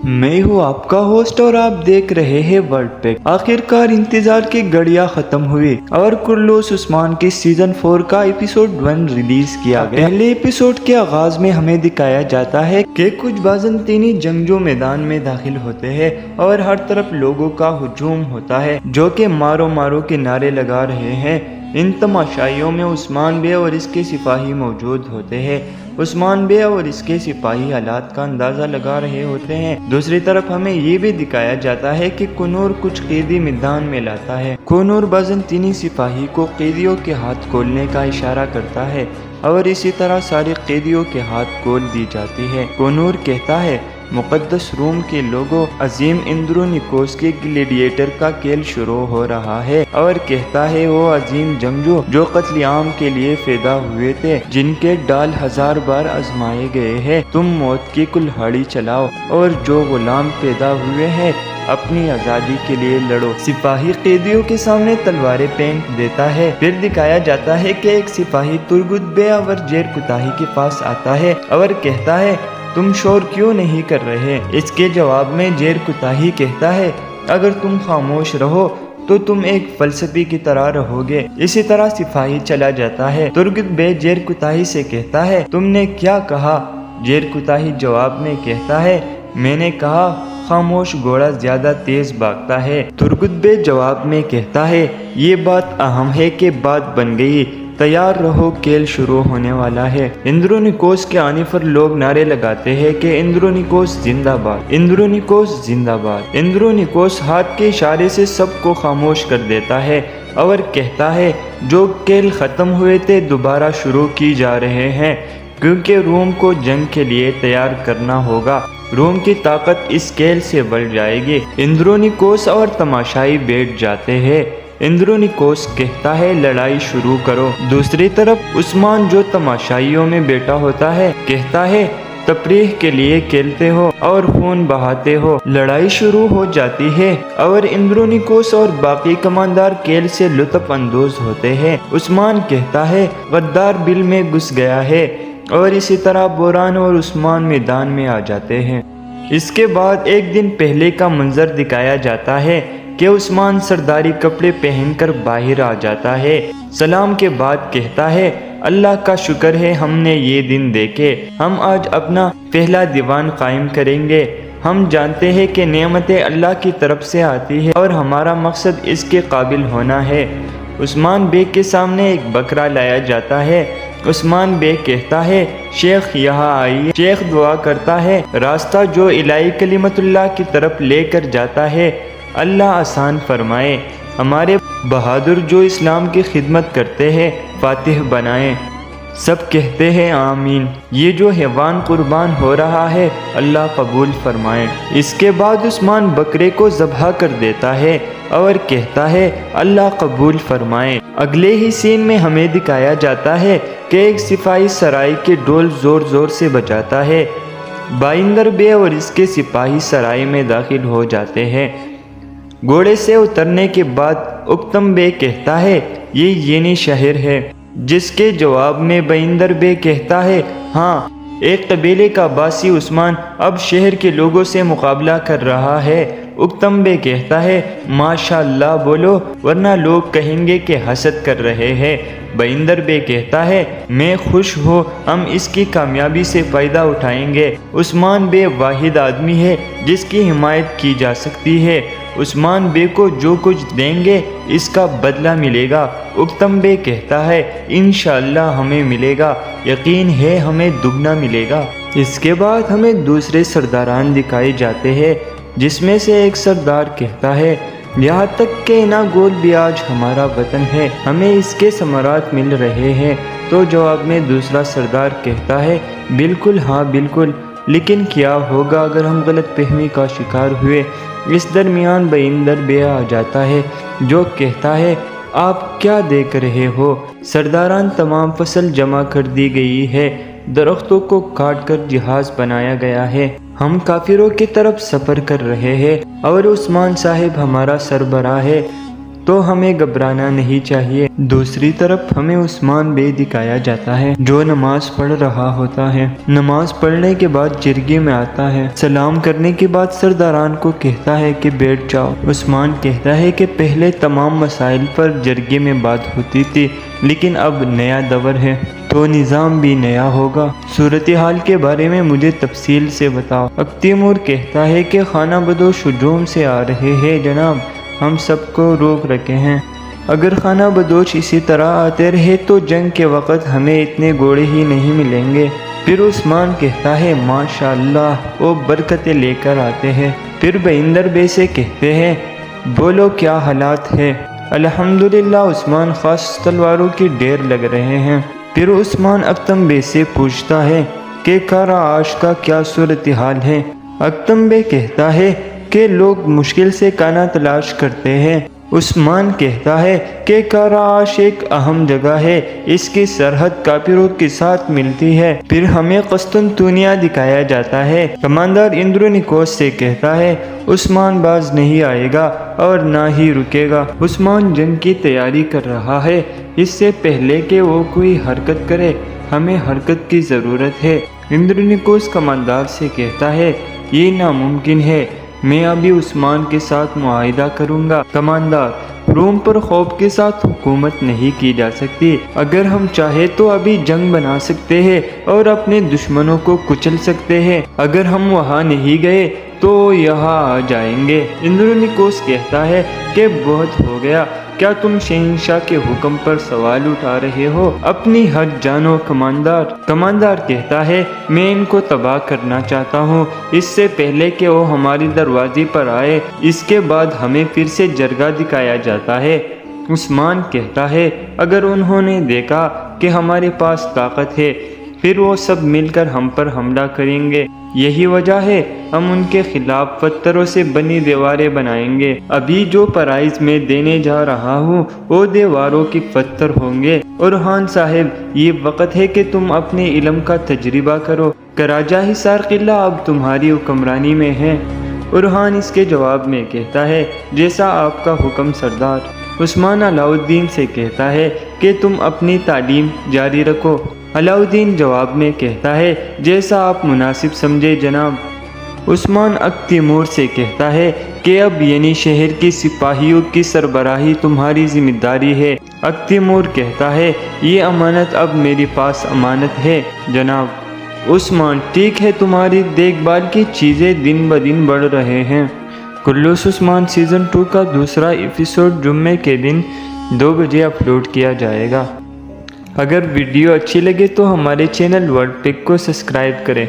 मैं हूँ आपका होस्ट और आप देख रहे हैं वर्ल्ड पैक। आखिरकार इंतजार की घड़ियां खत्म हुई और कुर्लोस उस्मान के सीजन 4 का एपिसोड 1 रिलीज किया गया। पहले एपिसोड के आगाज में हमें दिखाया जाता है कि कुछ बाज़ंतीनी जंगजू मैदान में दाखिल होते हैं और हर तरफ लोगों का हुजूम होता है जो कि मारो मारो के नारे लगा रहे हैं। इन तमाशाइयों में उस्मान बे और इसके सिपाही मौजूद होते हैं। उस्मान बे और इसके सिपाही हालात का अंदाजा लगा रहे होते हैं। दूसरी तरफ हमें ये भी दिखाया जाता है कि कुनूर कुछ कैदी मैदान में लाता है। कुनूर बाज़ंतीनी सिपाही को कैदियों के हाथ खोलने का इशारा करता है और इसी तरह सारे कैदियों के हाथ खोल दी जाती है। कुनूर कहता है, मुक़द्दस रूम के लोगों, अजीम इंद्रोनिकोस के ग्लैडिएटर का खेल शुरू हो रहा है। और कहता है, वो अजीम जंगजू जो कत्लेआम के लिए पैदा हुए थे, जिनके डाल 1000 बार आजमाए गए हैं, तुम मौत की कुल्हाड़ी चलाओ और जो गुलाम पैदा हुए हैं अपनी आज़ादी के लिए लड़ो। सिपाही कैदियों के सामने तलवारें फेंक देता है। फिर दिखाया जाता है कि एक सिपाही तुर्गुत बे और जेर कुताही के पास आता है और कहता है, तुम शोर क्यों नहीं कर रहे? इसके जवाब में जेर कुताही कहता है, अगर तुम खामोश रहो तो तुम एक फलसफी की तरह रहोगे। इसी तरह सिपाही चला जाता है। तुर्गुत बे जेर कुताही से कहता है, तुमने क्या कहा? जेर कुताही जवाब में कहता है, मैंने कहा खामोश घोड़ा ज्यादा तेज भागता है। तुर्गुत बे जवाब में कहता है, ये बात अहम है कि बात बन गई, तैयार रहो, खेल शुरू होने वाला है। इंद्रोनिकोस के आने पर लोग नारे लगाते हैं कि इंद्रोनिकोस जिंदाबाद, इंद्रोनिकोस जिंदाबाद। इंद्रोनिकोस हाथ के इशारे से सबको खामोश कर देता है और कहता है, जो खेल खत्म हुए थे दोबारा शुरू की जा रहे हैं, क्योंकि रोम को जंग के लिए तैयार करना होगा। रोम की ताकत इस खेल से बढ़ जाएगी। इंद्रोनिकोस और तमाशाई बैठ जाते हैं। इंद्रोनिकोस कहता है, लड़ाई शुरू करो। दूसरी तरफ उस्मान जो तमाशाइयों में बैठा होता है कहता है, तफरीह के लिए खेलते हो और खून बहाते हो। लड़ाई शुरू हो जाती है और इंद्रोनिकोस और बाकी कमांडर खेल से लुत्फ अंदोज होते हैं। उस्मान कहता है, गद्दार बिल में घुस गया है। और इसी तरह बोरान और उस्मान मैदान में आ जाते हैं। इसके बाद एक दिन पहले का मंजर दिखाया जाता है कि उस्मान सरदारी कपड़े पहनकर बाहर आ जाता है। सलाम के बाद कहता है, अल्लाह का शुक्र है हमने ये दिन देखे। हम आज अपना पहला दीवान कायम करेंगे। हम जानते हैं कि नेमतें अल्लाह की तरफ से आती है और हमारा मकसद इसके काबिल होना है। उस्मान बे के सामने एक बकरा लाया जाता है। उस्मान बे कहता है, शेख यहाँ आइए। शेख दुआ करता है, रास्ता जो इलाही कलिमतुल्लाह की तरफ लेकर जाता है अल्लाह आसान फरमाए। हमारे बहादुर जो इस्लाम की खिदमत करते हैं फातिह बनाए। सब कहते हैं आमीन। ये जो हैवान कुर्बान हो रहा है अल्लाह कबूल फरमाए। इसके बाद उस्मान बकरे को ज़बह कर देता है और कहता है, अल्लाह कबूल फरमाए। अगले ही सीन में हमें दिखाया जाता है कि एक सिपाही सराय के ढोल ज़ोर ज़ोर से बजाता है। बाइंदर बे और इसके सिपाही सराय में दाखिल हो जाते हैं। घोड़े से उतरने के बाद उक्तम बे कहता है, ये येनी शहर है। जिसके जवाब में बाइंदर बे कहता है, हाँ, एक कबीले का बासी उस्मान अब शहर के लोगों से मुकाबला कर रहा है। उक्तम बे कहता है, माशाअल्लाह बोलो वरना लोग कहेंगे कि हसद कर रहे हैं। बाइंदर बे कहता है, मैं खुश हूँ, हम इसकी कामयाबी से फ़ायदा उठाएंगे। उस्मान बे वाहिद आदमी है जिसकी हिमायत की जा सकती है। उस्मान बे को जो कुछ देंगे इसका बदला मिलेगा। उक्तम बे कहता है, इंशाअल्लाह हमें मिलेगा, यकीन है हमें दुगना मिलेगा। इसके बाद हमें दूसरे सरदारान दिखाए जाते हैं, जिसमें से एक सरदार कहता है, यहाँ तक के नागोल भी आज हमारा वतन है, हमें इसके समरात मिल रहे हैं। तो जवाब में दूसरा सरदार कहता है, बिल्कुल हाँ बिल्कुल, लेकिन क्या होगा अगर हम गलत फहमी का शिकार हुए? इस दरमियान बाइंदर बे आ जाता है जो कहता है, आप क्या देख रहे हो? सरदारान तमाम फसल जमा कर दी गई है, दरख्तों को काट कर जहाज बनाया गया है, हम काफिरों की तरफ सफ़र कर रहे हैं और उस्मान साहिब हमारा सरबराह है। तो हमें घबराना नहीं चाहिए। दूसरी तरफ हमें उस्मान बे दिखाया जाता है जो नमाज पढ़ रहा होता है। नमाज पढ़ने के बाद जिरगे में आता है, सलाम करने के बाद सरदारान को कहता है कि बैठ जाओ। उस्मान कहता है कि पहले तमाम मसाइल पर जिरगे में बात होती थी, लेकिन अब नया दवर है तो निज़ाम भी नया होगा। सूरत हाल के बारे में मुझे तफसील से बताओ। तैमूर कहता है कि खाना बदोश हुजूम से आ रहे हैं जनाब, हम सबको रोक रखे हैं। अगर खाना बदोश इसी तरह आते रहे तो जंग के वक़्त हमें इतने घोड़े ही नहीं मिलेंगे। फिर उस्मान कहता है माशाअल्लाह, वो बरकतें लेकर आते हैं। फिर बहिंदर बे से कहते हैं बोलो क्या हालात है। अल्हम्दुलिल्लाह, उस्मान खास तलवारों की ढेर लग रहे हैं। फिर उस्मान अक्तम बे से पूछता है कि कराश का क्या सूरत हाल है। अक्तम बे कहता है कि लोग मुश्किल से खाना तलाश करते हैं। उस्मान कहता है कि कराश एक अहम जगह है, इसकी सरहद काफिरों के साथ मिलती है। फिर हमें कस्तुनतुनिया दिखाया जाता है। कमांडर इंद्रोनिकोस से कहता है उस्मान बाज नहीं आएगा और ना ही रुकेगा। उस्मान जंग की तैयारी कर रहा है, इससे पहले कि वो कोई हरकत करे हमें हरकत की ज़रूरत है। इंद्रोनिकोस कमांडर से कहता है ये नामुमकिन है, मैं अभी उस्मान के साथ मुआहिदा करूंगा। कमांडर, रोम पर खौफ के साथ हुकूमत नहीं की जा सकती। अगर हम चाहे तो अभी जंग बना सकते हैं और अपने दुश्मनों को कुचल सकते हैं। अगर हम वहाँ नहीं गए तो यहाँ आ जाएंगे। इंद्रोनिकोस कहता है कि बहुत हो गया, क्या तुम शहंशाह के हुक्म पर सवाल उठा रहे हो? अपनी हद जानो कमांडर। कमांडर कहता है मैं इनको तबाह करना चाहता हूँ, इससे पहले कि वो हमारी दरवाजे पर आए। इसके बाद हमें फिर से जरगा दिखाया जाता है। उस्मान कहता है अगर उन्होंने देखा कि हमारे पास ताकत है फिर वो सब मिलकर हम पर हमला करेंगे। यही वजह है हम उनके खिलाफ पत्थरों से बनी दीवारें बनाएंगे। अभी जो प्राइज मैं देने जा रहा हूँ वो दीवारों की पत्थर होंगे। और खान साहब, ये वक्त है कि तुम अपने इल्म का तजर्बा करो। कराजा हिसार किला अब तुम्हारी हुक्मरानी में है। और खान इसके जवाब में कहता है जैसा आपका हुक्म सरदार। उस्मान अलाउद्दीन से कहता है कि तुम अपनी तालीम जारी रखो। अलाउद्दीन जवाब में कहता है जैसा आप मुनासिब समझे जनाब। उस्मान तैमूर से कहता है कि अब यानी शहर की सिपाहियों की सरबराही तुम्हारी जिम्मेदारी है। तैमूर कहता है ये अमानत अब मेरे पास अमानत है जनाब। उस्मान, ठीक है, तुम्हारी देखभाल की चीज़ें दिन ब दिन बढ़ रहे हैं। कुल्लूस उस्मान सीज़न 2 का दूसरा एपिसोड जुम्मे के दिन 2 बजे अपलोड किया जाएगा। अगर वीडियो अच्छी लगे तो हमारे चैनल वर्ल्ड पिक को सब्सक्राइब करें।